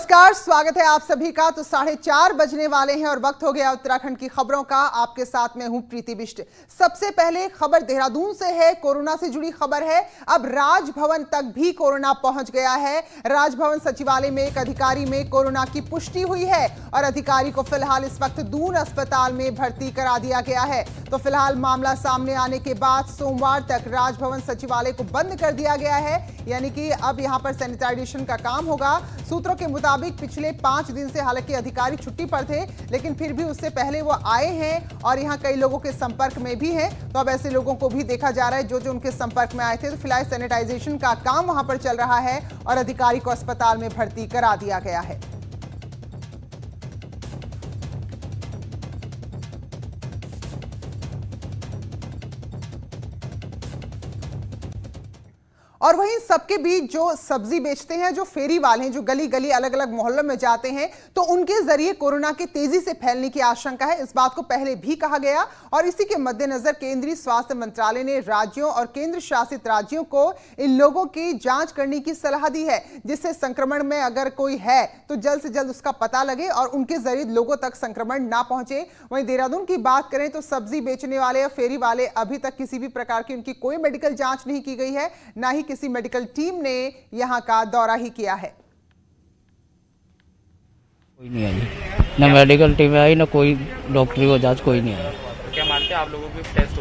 नमस्कार, स्वागत है आप सभी का। तो 4:30 बजने वाले हैं और वक्त हो गया उत्तराखंड की खबरों का। आपके साथ में हूं प्रीति बिष्ट। सबसे पहले खबर देहरादून से है, कोरोना से जुड़ी खबर है। अब राजभवन तक भी कोरोना पहुंच गया है। राजभवन सचिवालय में एक अधिकारी में कोरोना की पुष्टि हुई है और अधिकारी को फिलहाल इस वक्त दून अस्पताल में भर्ती करा दिया गया है। तो फिलहाल मामला सामने आने के बाद सोमवार तक राजभवन सचिवालय को बंद कर दिया गया है, यानी कि अब यहां पर सैनिटाइजेशन का काम होगा। सूत्रों के मुताबिक पिछले 5 दिन से हालांकि अधिकारी छुट्टी पर थे, लेकिन फिर भी उससे पहले वो आए हैं और यहां कई लोगों के संपर्क में भी हैं। तो अब ऐसे लोगों को भी देखा जा रहा है जो उनके संपर्क में आए थे। तो फिलहाल सैनिटाइजेशन का काम वहां पर चल रहा है और अधिकारी को अस्पताल में भर्ती करा दिया गया है। और वहीं सबके बीच जो सब्जी बेचते हैं, जो फेरी वाले हैं, जो गली गली अलग अलग मोहल्लों में जाते हैं, तो उनके जरिए कोरोना के तेजी से फैलने की आशंका है। इस बात को पहले भी कहा गया और इसी के मद्देनजर केंद्रीय स्वास्थ्य मंत्रालय ने राज्यों और केंद्र शासित राज्यों को इन लोगों की जांच करने की सलाह दी है, जिससे संक्रमण में अगर कोई है तो जल्द से जल्द उसका पता लगे और उनके जरिए लोगों तक संक्रमण ना पहुंचे। वहीं देहरादून की बात करें तो सब्जी बेचने वाले या फेरी वाले अभी तक किसी भी प्रकार की उनकी कोई मेडिकल जांच नहीं की गई है, ना ही किसी मेडिकल टीम ने यहां का दौरा ही किया है। कोई नहीं आई, ना मेडिकल टीम आई, ना कोई डॉक्टरी को जांच, कोई नहीं आया। तो क्या मानते हैं आप लोगों को टेस्ट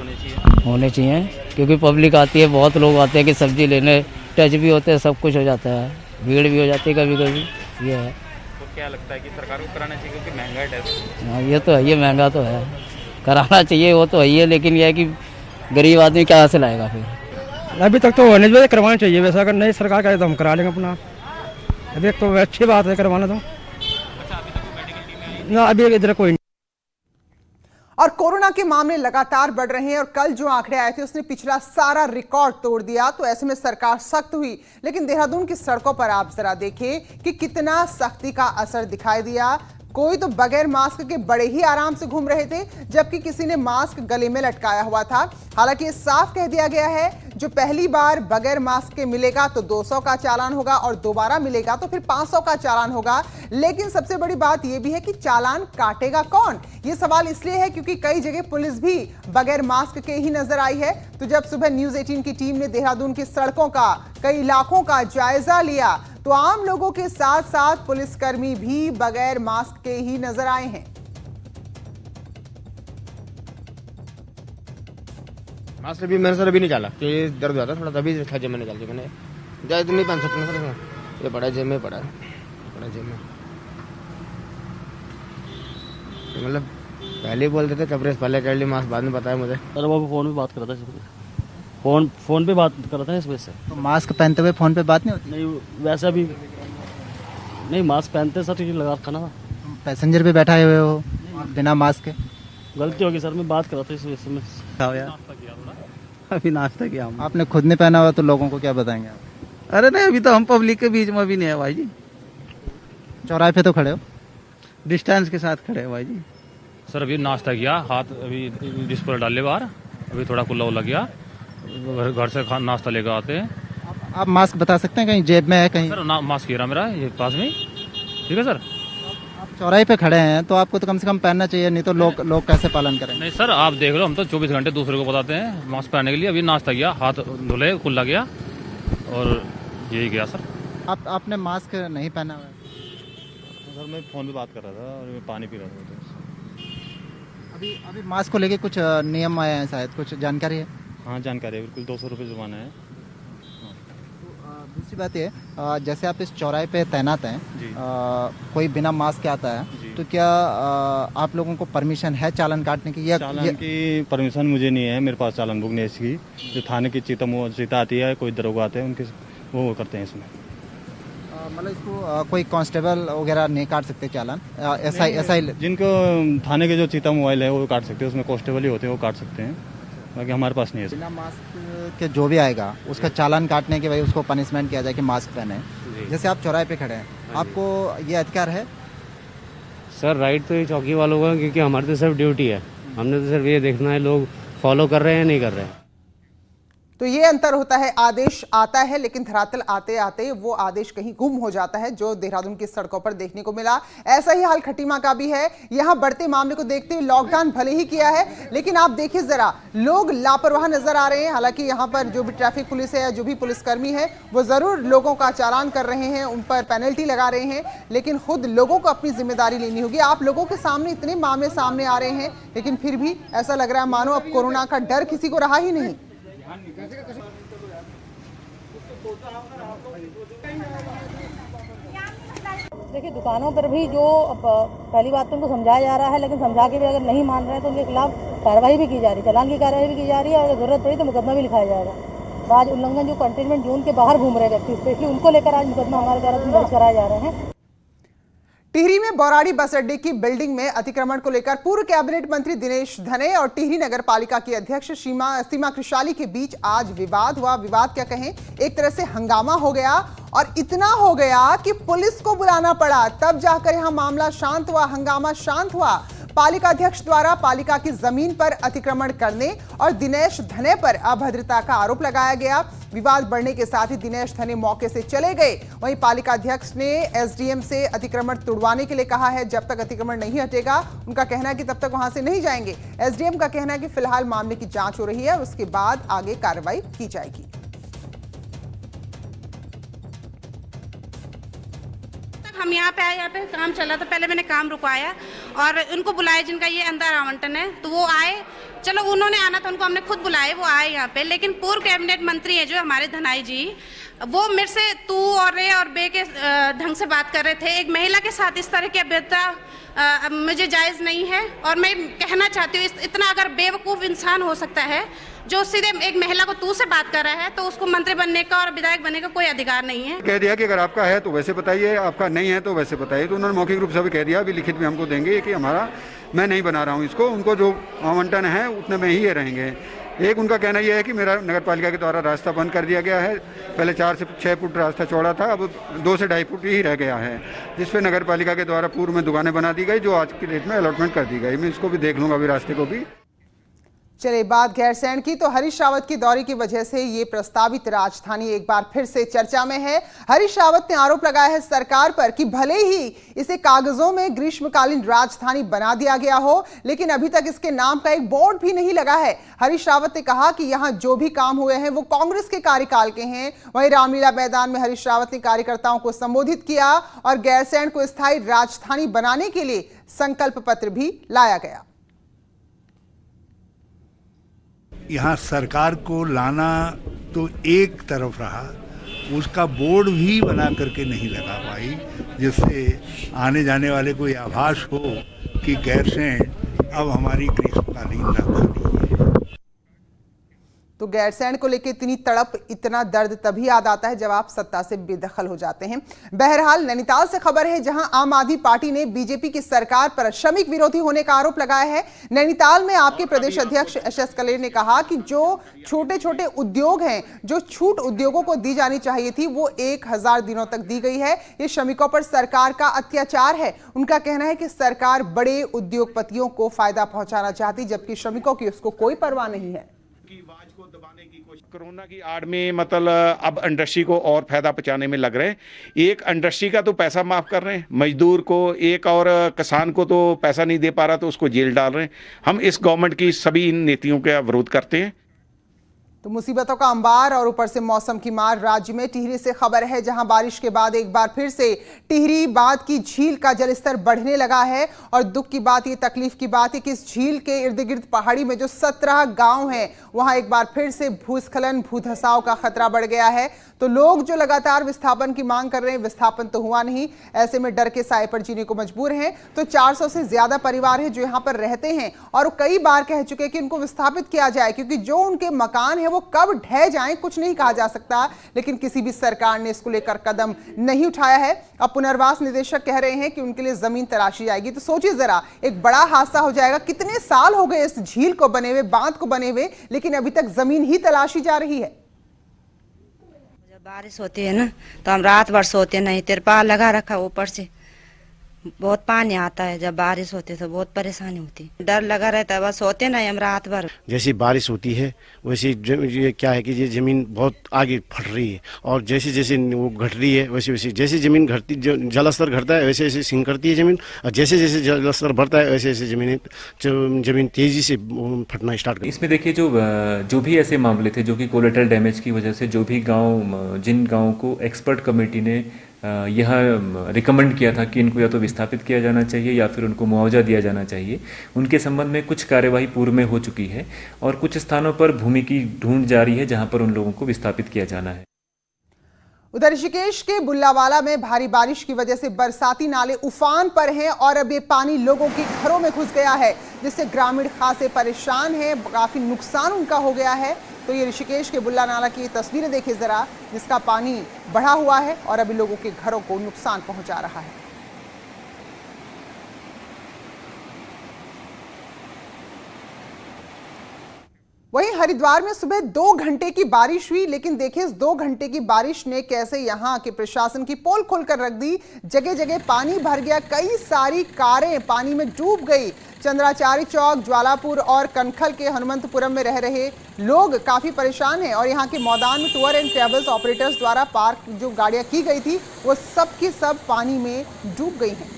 होने चाहिए? क्योंकि पब्लिक आती है, बहुत लोग आते हैं कि सब्जी लेने, टेस्ट भी होते हैं, सब कुछ हो जाता है, भीड़ भी हो जाती है कभी कभी। ये है। तो क्या लगता है कि सरकार को कराना चाहिए क्योंकि महंगा है टेस्ट? हाँ, ये तो है, ये महंगा तो है, कराना चाहिए, वो तो है ही है, लेकिन यह है कि गरीब आदमी कहाँ से लाएगा फिर। अभी तक तो होने चाहिए, करवाना चाहिए वैसा। अगर नहीं सरकार करे तो हम करा लेंगे अपना। अभी तो अच्छी बात है करवाना। तो ना अभी इधर कोई नहीं। और कोरोना के मामले लगातार बढ़ रहे हैं और कल जो आंकड़े आए थे उसने पिछला सारा रिकॉर्ड तोड़ दिया। तो ऐसे में सरकार सख्त हुई, लेकिन देहरादून की सड़कों पर आप जरा देखें कि कितना सख्ती का असर दिखाई दिया। कोई तो बगैर मास्क के बड़े ही आराम से घूम रहे थे, जबकि किसी ने मास्क गले में लटकाया हुआ था। हालांकि ये साफ कह दिया गया है, जो पहली बार बगैर मास्क के मिलेगा तो 200 का चालान होगा और दोबारा मिलेगा तो फिर 500 का चालान होगा। लेकिन सबसे बड़ी बात यह भी है कि चालान काटेगा कौन? ये सवाल इसलिए है क्योंकि कई जगह पुलिस भी बगैर मास्क के ही नजर आई है। तो जब सुबह न्यूज़ 18 की टीम ने देहरादून की सड़कों का, कई इलाकों का जायजा लिया, तो आम लोगों के साथ साथ पुलिसकर्मी भी बगैर मास्क के ही नजर आए हैं। मास्क भी मेरे सर अभी नहीं डाला, तो ये दर्द हुआ था थोड़ा, तभी खजे में निकाल दिया मैंने। ज़्यादा नहीं पहन सकते सर इसमें, ये पड़ा जेब में, पड़ा जेब में। तो मतलब पहले ही बोल देते कपड़े पहले कर ली, मास्क बाद में बताया मुझे। अरे वो फोन पे बात कर रहा था, फोन पे बात कर रहा था इस वजह से। तो मास्क पहनते हुए फोन पे बात नहीं होती? नहीं वैसा भी नहीं, मास्क पहनते सर ये लगा रखा ना। पैसेंजर पे बैठा हुए हो बिना मास्क के? गलती होगी सर, मैं बात कर रहा था इस वजह से। मैं अभी नाश्ता किया हम। आपने खुद नहीं पहना हुआ तो लोगों को क्या बताएंगे आप? अरे नहीं, अभी तो हम पब्लिक के बीच में अभी नहीं है भाई जी। चौराहे पे तो खड़े हो, डिस्टेंस के साथ खड़े हो भाई जी। सर अभी नाश्ता किया, हाथ अभी डिश पर डाले बाहर, अभी थोड़ा खुला उला गया, घर से नाश्ता लेकर आते हैं। आप मास्क बता सकते हैं कहीं जेब में है कहीं? सर मास्क गिरा मेरा ये पास में, ठीक है सर। आप चौराहे पे खड़े हैं तो आपको तो कम से कम पहनना चाहिए, नहीं तो लोग कैसे पालन करेंगे? नहीं सर आप देख लो, हम तो 24 घंटे दूसरे को बताते हैं मास्क पहनने के लिए। अभी नाश्ता किया, हाथ धुले, खुला गया और यही गया सर। आपने मास्क नहीं पहना हुआ? सर मैं फ़ोन पे बात कर रहा था और मैं पानी पी रहा था। अभी मास्क को लेके कुछ नियम आए हैं शायद, कुछ जानकारी है? हाँ जानकारी है, बिल्कुल 200 रुपये जुर्माना है। दूसरी बात ये, जैसे आप इस चौराहे पे तैनात हैं, कोई बिना मास्क के आता है तो क्या आप लोगों को परमिशन है चालान काटने की? या चालान की परमिशन मुझे नहीं है, मेरे पास चालान बुक नहीं है इसकी। जो थाने की चीता आती है, कोई दरोगा आते हैं, उनके वो करते हैं इसमें। मतलब इसको कोई कांस्टेबल वगैरह नहीं काट सकते चालान? ऐसा जिनको थाने के जो चीता मोबाइल है वो काट सकते हैं, उसमें कांस्टेबल ही होते हैं, वो काट सकते हैं, बाकी हमारे पास नहीं है। बिना मास्क के जो भी आएगा उसका चालान काटने के भाई उसको पनिशमेंट किया जाए कि मास्क पहने। जैसे आप चौराहे पे खड़े हैं, आपको ये अधिकार है? सर राइट तो ये चौकी वालों का, क्योंकि हमारी तो सिर्फ ड्यूटी है, हमने तो सिर्फ ये देखना है लोग फॉलो कर रहे हैं या नहीं कर रहे हैं। तो ये अंतर होता है, आदेश आता है लेकिन धरातल आते आते वो आदेश कहीं गुम हो जाता है, जो देहरादून की सड़कों पर देखने को मिला। ऐसा ही हाल खटीमा का भी है। यहां बढ़ते मामले को देखते हुए लॉकडाउन भले ही किया है, लेकिन आप देखिए जरा, लोग लापरवाह नजर आ रहे हैं। हालांकि यहां पर जो भी ट्रैफिक पुलिस है या जो भी पुलिसकर्मी है वो जरूर लोगों का चालान कर रहे हैं, उन पर पेनल्टी लगा रहे हैं, लेकिन खुद लोगों को अपनी जिम्मेदारी लेनी होगी। आप लोगों के सामने इतने मामले सामने आ रहे हैं, लेकिन फिर भी ऐसा लग रहा है मानो अब कोरोना का डर किसी को रहा ही नहीं। देखिए, दुकानों पर भी जो पहली बात तो उनको समझाया जा रहा है, लेकिन समझा के भी अगर नहीं मान रहे हैं तो उनके खिलाफ कार्रवाई भी की जा रही है, चालान की कार्रवाई भी की जा रही है, और अगर जरूरत पड़ी तो मुकदमा भी लिखाया जाएगा। राज उल्लंघन जो कंटेनमेंट जोन के बाहर घूम रहे व्यक्ति, स्पेशली उनको लेकर आज मुकदमा हमारे द्वारा दर्ज कराए जा रहे हैं। टिहरी में बौराड़ी बस अड्डे की बिल्डिंग में अतिक्रमण को लेकर पूर्व कैबिनेट मंत्री दिनेश धने और टिहरी नगर पालिका की अध्यक्ष सीमा कृशाली के बीच आज विवाद हुआ। विवाद क्या कहें, एक तरह से हंगामा हो गया, और इतना हो गया कि पुलिस को बुलाना पड़ा, तब जाकर यहां मामला शांत हुआ, हंगामा शांत हुआ। पालिका अध्यक्ष द्वारा पालिका की जमीन पर अतिक्रमण करने और दिनेश धने पर अभद्रता का आरोप लगाया गया। विवाद बढ़ने के साथ ही दिनेश धने मौके से चले गए। वहीं पालिका अध्यक्ष ने एसडीएम से अतिक्रमण तुड़वाने के लिए कहा है। जब तक अतिक्रमण नहीं हटेगा, उनका कहना है कि तब तक वहां से नहीं जाएंगे। एसडीएम का कहना है कि फिलहाल मामले की जांच हो रही है, उसके बाद आगे कार्रवाई की जाएगी। हम यहाँ पे आए, यहाँ पे काम चला, तो पहले मैंने काम रुकवाया और उनको बुलाया जिनका ये अंदर आवंटन है, तो वो आए। चलो, उन्होंने आना था, उनको हमने खुद बुलाए, वो आए यहाँ पे। लेकिन पूर्व कैबिनेट मंत्री है जो हमारे धनाई जी, वो मेरे से तू और रे और बे के ढंग से बात कर रहे थे। एक महिला के साथ इस तरह की अभद्रता मुझे जायज़ नहीं है, और मैं कहना चाहती हूँ, इतना अगर बेवकूफ़ इंसान हो सकता है जो सीधे एक महिला को तू से बात कर रहा है, तो उसको मंत्री बनने का और विधायक बनने का कोई अधिकार नहीं है। कह दिया कि अगर आपका है तो वैसे बताइए, आपका नहीं है तो वैसे बताइए। तो उन्होंने मौखिक रूप से भी कह दिया, अभी लिखित में हमको देंगे कि हमारा, मैं नहीं बना रहा हूँ इसको, उनको जो आवंटन है उतने में ही ये रहेंगे। एक उनका कहना यह है कि मेरा नगर पालिका के द्वारा रास्ता बंद कर दिया गया है। पहले 4 से 6 फुट रास्ता चौड़ा था, अब 2 से 2.5 फुट ही रह गया है, जिस पे नगर पालिका के द्वारा पूर्व में दुकानें बना दी गई, जो आज की डेट में अलॉटमेंट कर दी गई। मैं इसको भी देख लूंगा, अभी रास्ते को भी। चलिए, बात गैरसैंण की, तो हरीश रावत की दौरे की वजह से ये प्रस्तावित राजधानी एक बार फिर से चर्चा में है। हरीश रावत ने आरोप लगाया है सरकार पर कि भले ही इसे कागजों में ग्रीष्मकालीन राजधानी बना दिया गया हो, लेकिन अभी तक इसके नाम का एक बोर्ड भी नहीं लगा है। हरीश रावत ने कहा कि यहां जो भी काम हुए हैं वो कांग्रेस के कार्यकाल के हैं। वहीं रामलीला मैदान में हरीश रावत ने कार्यकर्ताओं को संबोधित किया और गैरसैंण को स्थायी राजधानी बनाने के लिए संकल्प पत्र भी लाया गया। यहाँ सरकार को लाना तो एक तरफ रहा, उसका बोर्ड भी बना करके नहीं लगा पाई, जिससे आने जाने वाले को यह आभास हो कि गैरसैंण अब हमारी ग्रीष्मकालीन राजधानी है। तो गैरसैंण को लेकर इतनी तड़प, इतना दर्द तभी याद आता है जब आप सत्ता से बेदखल हो जाते हैं। बहरहाल, नैनीताल से खबर है, जहां आम आदमी पार्टी ने बीजेपी की सरकार पर श्रमिक विरोधी होने का आरोप लगाया है। नैनीताल में आपके प्रदेश अध्यक्ष एस कलेर ने कहा कि जो छोटे छोटे उद्योग हैं, जो छूट उद्योगों को दी जानी चाहिए थी, वो 1000 दिनों तक दी गई है। ये श्रमिकों पर सरकार का अत्याचार है। उनका कहना है कि सरकार बड़े उद्योगपतियों को फायदा पहुंचाना चाहती, जबकि श्रमिकों की उसको कोई परवाह नहीं है। कोरोना की आड़ में मतलब अब इंडस्ट्री को और फायदा पहुंचाने में लग रहे हैं। एक इंडस्ट्री का तो पैसा माफ कर रहे हैं, मजदूर को, एक और किसान को तो पैसा नहीं दे पा रहा तो उसको जेल डाल रहे हैं। हम इस गवर्नमेंट की सभी इन नीतियों का विरोध करते हैं। तो मुसीबतों का अंबार और ऊपर से मौसम की मार। राज्य में टिहरी से खबर है, जहां बारिश के बाद एक बार फिर से टिहरी बांध की झील का जलस्तर बढ़ने लगा है। और दुख की बात, ये तकलीफ की बात है कि इस झील के इर्द गिर्द पहाड़ी में जो 17 गांव हैं, वहां एक बार फिर से भूस्खलन, भूधसाव का खतरा बढ़ गया है। तो लोग जो लगातार विस्थापन की मांग कर रहे हैं, विस्थापन तो हुआ नहीं, ऐसे में डर के साए पर जीने को मजबूर हैं। तो 400 से ज्यादा परिवार हैं जो यहाँ पर रहते हैं, और कई बार कह चुके हैं कि उनको विस्थापित किया जाए, क्योंकि जो उनके मकान है वो कब ढह जाएं कुछ नहीं कहा जा सकता। लेकिन किसी भी सरकार ने इसको लेकर कदम नहीं उठाया है। अब पुनर्वास निदेशक कह रहे हैं कि उनके लिए जमीन तलाशी जाएगी। तो सोचिए जरा, एक बड़ा हादसा हो जाएगा। कितने साल हो गए इस झील को बने हुए, बांध को बने हुए, लेकिन अभी तक जमीन ही तलाशी जा रही है। जब बारिश होती है ना, तो हम रात भर सोते नहीं, तिरपाल लगा रखा ऊपर से, बहुत पानी आता है, जब बारिश होती है तो बहुत परेशानी होती है, डर लगा रहता है, बस सोते नहीं हम रात भर। जैसी बारिश होती है वैसे ये क्या है कि ये जमीन बहुत आगे फट रही है और जैसे जैसे वो घट रही है वैसे वैसे जैसे जमीन घटती जलस्तर घटता है वैसे वैसे सिंक करती है जमीन और जैसे जैसे जलस्तर बढ़ता है वैसे वैसे जमीन तेजी से फटना स्टार्ट करती है। इसमें देखिए जो भी ऐसे मामले थे जो कि कोलेटरल डैमेज की वजह से जो भी जिन गाँव को एक्सपर्ट कमेटी ने यह रिकमेंड किया था कि इनको या तो विस्थापित किया जाना चाहिए या फिर उनको मुआवजा दिया जाना चाहिए, उनके संबंध में कुछ कार्यवाही पूर्व में हो चुकी है और कुछ स्थानों पर भूमि की ढूंढ जारी है जहां पर उन लोगों को विस्थापित किया जाना है। उधर ऋषिकेश के बुल्लावाला में भारी बारिश की वजह से बरसाती नाले उफान पर हैं और अब ये पानी लोगों के घरों में घुस गया है, जिससे ग्रामीण खासे परेशान हैं, काफी नुकसान उनका हो गया है। तो ये ऋषिकेश के बुल्ला नाला की तस्वीरें देखिए जरा, जिसका पानी बढ़ा हुआ है और अभी लोगों के घरों को नुकसान पहुंचा रहा है। वहीं हरिद्वार में सुबह 2 घंटे की बारिश हुई, लेकिन देखिए इस 2 घंटे की बारिश ने कैसे यहां के प्रशासन की पोल खोलकर रख दी। जगह जगह पानी भर गया, कई सारी कारें पानी में डूब गई। चंद्राचार्य चौक, ज्वालापुर और कनखल के हनुमंतपुरम में रह रहे लोग काफी परेशान हैं और यहाँ के मैदान में टूर एंड ट्रेवल्स ऑपरेटर्स द्वारा पार्क जो गाड़ियां की गई थी वो सब की सब पानी में डूब गई हैं।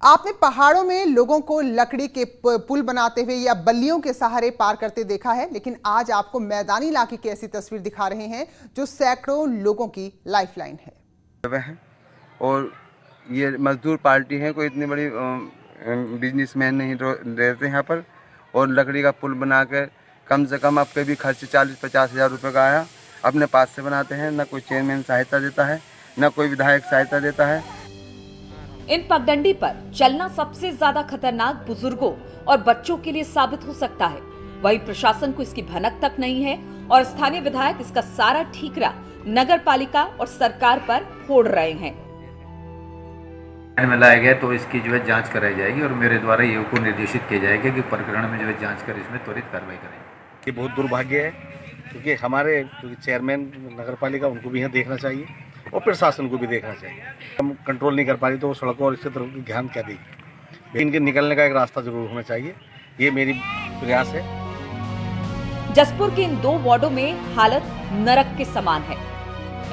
आपने पहाड़ों में लोगों को लकड़ी के पुल बनाते हुए या बल्लियों के सहारे पार करते देखा है, लेकिन आज आपको मैदानी इलाके की ऐसी तस्वीर दिखा रहे हैं जो सैकड़ों लोगों की लाइफलाइन है। और ये मजदूर पार्टी है, कोई इतनी बड़ी बिजनेसमैन नहीं रहते यहाँ पर। और लकड़ी का पुल बनाकर कम से कम आपके भी खर्च 40-50 हज़ार रुपये का आया, अपने पास से बनाते हैं। न कोई चेयरमैन सहायता देता है, न कोई विधायक सहायता देता है। इन पगडंडी पर चलना सबसे ज्यादा खतरनाक बुजुर्गों और बच्चों के लिए साबित हो सकता है। वहीं प्रशासन को इसकी भनक तक नहीं है और स्थानीय विधायक इसका सारा ठीकरा नगर पालिका और सरकार पर फोड़ रहे हैं। में लाया गया तो इसकी जो है जांच कराई जाएगी और मेरे द्वारा ये को निर्देशित किया जाएगा कि प्रकरण में जो है जांच कर इसमें त्वरित कार्रवाई करें। ये बहुत दुर्भाग्य है क्योंकि हमारे चेयरमैन नगर पालिका उनको भी यहाँ देखना चाहिए और प्रशासन को भी देखना चाहिए। हम कंट्रोल नहीं कर पा रही तो सड़कों और इसके तरफ ध्यान क्या देगी। इनके निकलने का एक रास्ता जरूर होना चाहिए, ये मेरी प्रयास है। जसपुर के इन 2 वार्डों में हालत नरक के समान है।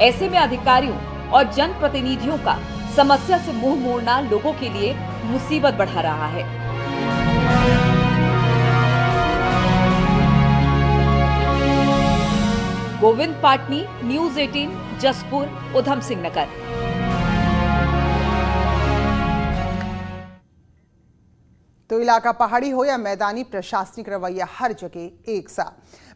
ऐसे में अधिकारियों और जनप्रतिनिधियों का समस्या से मुंह मोड़ना लोगों के लिए मुसीबत बढ़ा रहा है। गोविंद पाटनी, न्यूज़ 18, जसपुर, उधम सिंह नगर। तो इलाका पहाड़ी हो या मैदानी, प्रशासनिक रवैया हर जगह एक सा।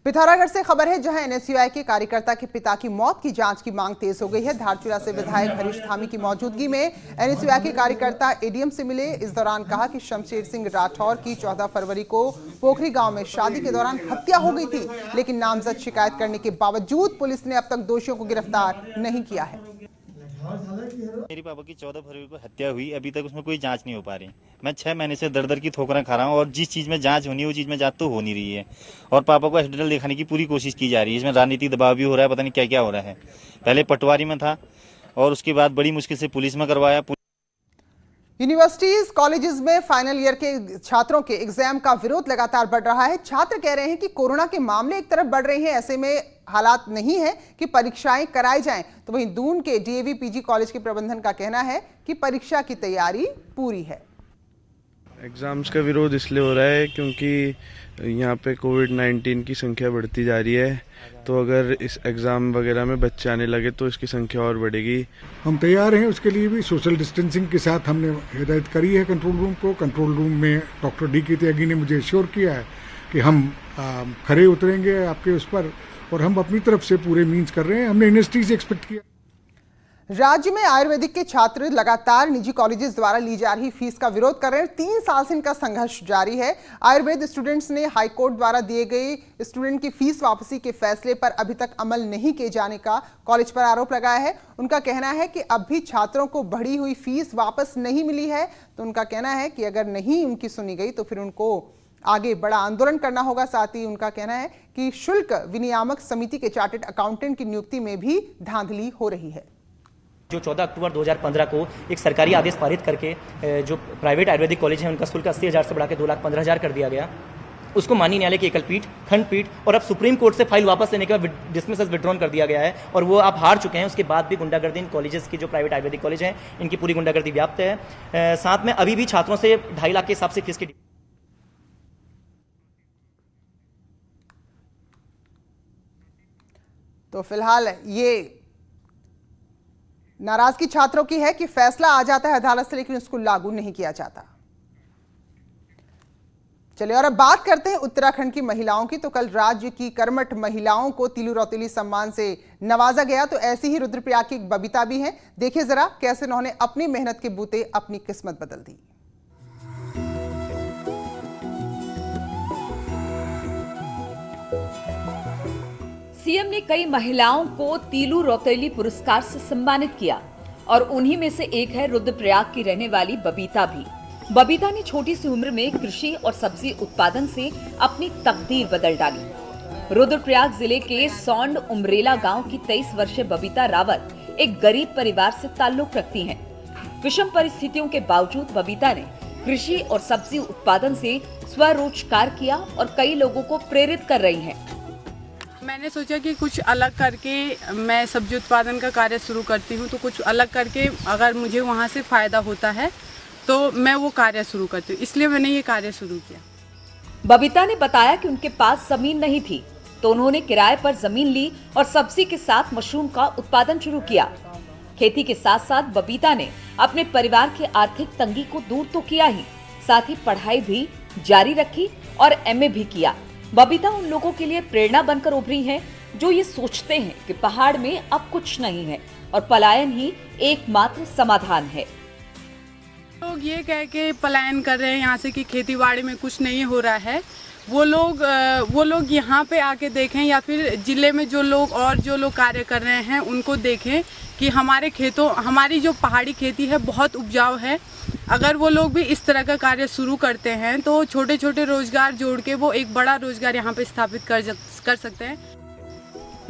पिथौरागढ़ से खबर है जहां एनएसयूआई के कार्यकर्ता के पिता की मौत की जांच की मांग तेज हो गई है। धारचूला से विधायक हरीश धामी की मौजूदगी में एनएसयूआई के कार्यकर्ता एडीएम से मिले। इस दौरान कहा कि शमशेर सिंह राठौर की 14 फरवरी को पोखरी गांव में शादी के दौरान हत्या हो गई थी, लेकिन नामजद शिकायत करने के बावजूद पुलिस ने अब तक दोषियों को गिरफ्तार नहीं किया है। मेरी पापा की 14 फरवरी को हत्या हुई, अभी तक उसमें कोई जांच नहीं हो पा रही। मैं 6 महीने से दर दर की ठोकरें खा रहा हूँ और जिस चीज़ में जांच होनी है वो चीज़ में जांच तो हो नहीं रही है और पापा को एक्सीडेंटल दिखाने की पूरी कोशिश की जा रही है। इसमें राजनीतिक दबाव भी हो रहा है, पता नहीं क्या क्या हो रहा है। पहले पटवारी में था और उसके बाद बड़ी मुश्किल से पुलिस में करवाया। यूनिवर्सिटीज कॉलेजेस में फाइनल ईयर के छात्रों के एग्जाम का विरोध लगातार बढ़ रहा है। छात्र कह रहे हैं कि कोरोना के मामले एक तरफ बढ़ रहे हैं, ऐसे में हालात नहीं है कि परीक्षाएं कराई जाएं। तो वहीं दून के डीएवी पीजी कॉलेज के प्रबंधन का कहना है कि परीक्षा की तैयारी पूरी है। एग्जाम्स का विरोध इसलिए हो रहा है क्योंकि यहाँ पे कोविड-19 की संख्या बढ़ती जा रही है, तो अगर इस एग्ज़ाम वगैरह में बच्चे आने लगे तो इसकी संख्या और बढ़ेगी। हम तैयार हैं, उसके लिए भी सोशल डिस्टेंसिंग के साथ हमने हिदायत करी है कंट्रोल रूम को। कंट्रोल रूम में डॉक्टर डी.के. त्यागी ने मुझे एश्योर किया है कि हम खरे उतरेंगे आपके उस पर और हम अपनी तरफ से पूरे मीन्स कर रहे हैं। हमने यूनिवर्सिटी से एक्सपेक्ट किया। राज्य में आयुर्वेदिक के छात्र लगातार निजी कॉलेजेस द्वारा ली जा रही फीस का विरोध कर रहे हैं। 3 साल से इनका संघर्ष जारी है। आयुर्वेद स्टूडेंट्स ने हाईकोर्ट द्वारा दिए गए स्टूडेंट की फीस वापसी के फैसले पर अभी तक अमल नहीं किए जाने का कॉलेज पर आरोप लगाया है। उनका कहना है कि अब भी छात्रों को बढ़ी हुई फीस वापस नहीं मिली है। तो उनका कहना है कि अगर नहीं उनकी सुनी गई तो फिर उनको आगे बड़ा आंदोलन करना होगा। साथ ही उनका कहना है कि शुल्क विनियामक समिति के चार्टर्ड अकाउंटेंट की नियुक्ति में भी धांधली हो रही है। जो 14 अक्टूबर 2015 को एक सरकारी आदेश पारित करके जो प्राइवेट आयुर्वेदिक कॉलेज है उनका शुल्क 80,000 से बढ़ा के 2,15,000 कर दिया गया, उसको माननीय न्यायालय की एकल पीठ, खंडपीठ और अब सुप्रीम कोर्ट से फाइल वापस लेने के बाद डिसमिस एज विड्रॉन कर दिया गया है और वो आप हार चुके हैं। उसके बाद भी गुंडागर्दी इन कॉलेजेस की जो प्राइवेट आयुर्वेदिक कॉलेज हैं इनकी पूरी गुंडागर्दी व्याप्त है। साथ में अभी भी छात्रों से 2.5 लाख के हिसाब से फीस की तो फिलहाल ये नाराजगी छात्रों की है कि फैसला आ जाता है अदालत से लेकिन उसको लागू नहीं किया जाता। चलिए और अब बात करते हैं उत्तराखंड की महिलाओं की। तो कल राज्य की कर्मठ महिलाओं को तीलू रौतेली सम्मान से नवाजा गया। तो ऐसी ही रुद्रप्रयाग की एक बबीता भी है। देखिए जरा कैसे उन्होंने अपनी मेहनत के बूते अपनी किस्मत बदल दी। सीएम ने कई महिलाओं को तीलू रौतेली पुरस्कार से सम्मानित किया और उन्हीं में से एक है रुद्रप्रयाग की रहने वाली बबीता भी। बबीता ने छोटी सी उम्र में कृषि और सब्जी उत्पादन से अपनी तकदीर बदल डाली। रुद्रप्रयाग जिले के सौंड उमरेला गांव की 23 वर्षीय बबीता रावत एक गरीब परिवार से ताल्लुक रखती हैं। विषम परिस्थितियों के बावजूद बबीता ने कृषि और सब्जी उत्पादन से स्वरोजगार किया और कई लोगों को प्रेरित कर रही हैं। मैंने सोचा कि कुछ अलग करके मैं सब्जी उत्पादन का कार्य शुरू करती हूँ, तो कुछ अलग करके अगर मुझे वहाँ से फायदा होता है तो मैं वो कार्य शुरू करती हूँ, इसलिए मैंने ये कार्य शुरू किया। बबीता ने बताया कि उनके पास जमीन नहीं थी तो उन्होंने किराए पर जमीन ली और सब्जी के साथ मशरूम का उत्पादन शुरू किया। खेती के साथ साथ बबीता ने अपने परिवार की आर्थिक तंगी को दूर तो किया ही, साथ ही पढ़ाई भी जारी रखी और एमए भी किया। बबीता उन लोगों के लिए प्रेरणा बनकर उभरी हैं जो ये सोचते हैं कि पहाड़ में अब कुछ नहीं है और पलायन ही एकमात्र समाधान है। लोग ये कह के पलायन कर रहे हैं यहाँ से कि खेतीबाड़ी में कुछ नहीं हो रहा है, वो लोग यहाँ पे आके देखें या फिर जिले में जो लोग कार्य कर रहे हैं उनको देखें कि हमारे खेतों, हमारी जो पहाड़ी खेती है बहुत उपजाऊ है। अगर वो लोग भी इस तरह का कार्य शुरू करते हैं तो छोटे छोटे रोजगार जोड़ के वो एक बड़ा रोजगार यहाँ पे स्थापित कर सकते हैं।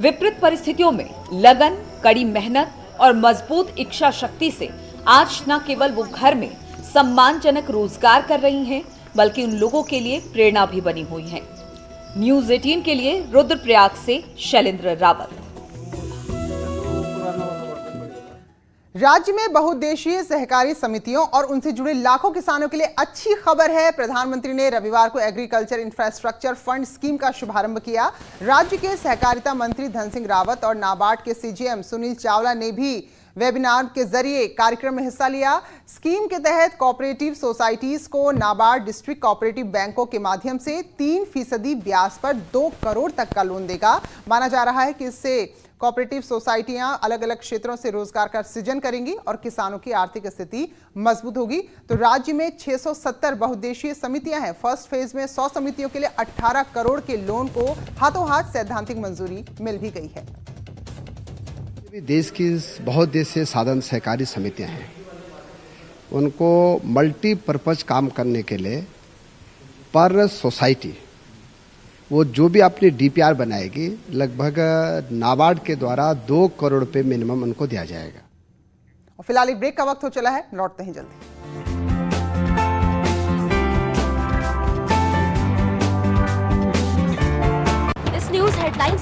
विपरीत परिस्थितियों में लगन, कड़ी मेहनत और मजबूत इच्छा शक्ति से आज न केवल वो घर में सम्मानजनक रोजगार कर रही हैं, बल्कि उन लोगों के लिए प्रेरणा भी बनी हुई हैं। न्यूज़ 18 के लिए रुद्रप्रयाग से शैलेंद्र रावत। राज्य में बहुउद्देशीय सहकारी समितियों और उनसे जुड़े लाखों किसानों के लिए अच्छी खबर है। प्रधानमंत्री ने रविवार को एग्रीकल्चर इंफ्रास्ट्रक्चर फंड स्कीम का शुभारंभ किया। राज्य के सहकारिता मंत्री धन सिंह रावत और नाबार्ड के सीजीएम सुनील चावला ने भी वेबिनार के जरिए कार्यक्रम में हिस्सा लिया। स्कीम के तहत कोऑपरेटिव सोसाइटीज को नाबार्ड डिस्ट्रिक्ट कोऑपरेटिव बैंकों के माध्यम से 3% ब्याज पर 2 करोड़ तक का लोन देगा। माना जा रहा है कि इससे कोऑपरेटिव सोसाइटियां अलग अलग क्षेत्रों से रोजगार का सृजन करेंगी और किसानों की आर्थिक स्थिति मजबूत होगी। तो राज्य में 670 बहुउद्देशीय समितियां हैं। फर्स्ट फेज में 100 समितियों के लिए 18 करोड़ के लोन को हाथों हाथ सैद्धांतिक मंजूरी मिल भी गई है। देश की बहुत देश से साधन सहकारी समितियां हैं, उनको मल्टीपर्पज काम करने के लिए पर सोसाइटी वो जो भी अपनी डीपीआर बनाएगी लगभग नाबार्ड के द्वारा 2 करोड़ रुपए मिनिमम उनको दिया जाएगा। और फिलहाल एक ब्रेक का वक्त हो चला है, लौटते हैं जल्दी। इस न्यूज़ हेडलाइंस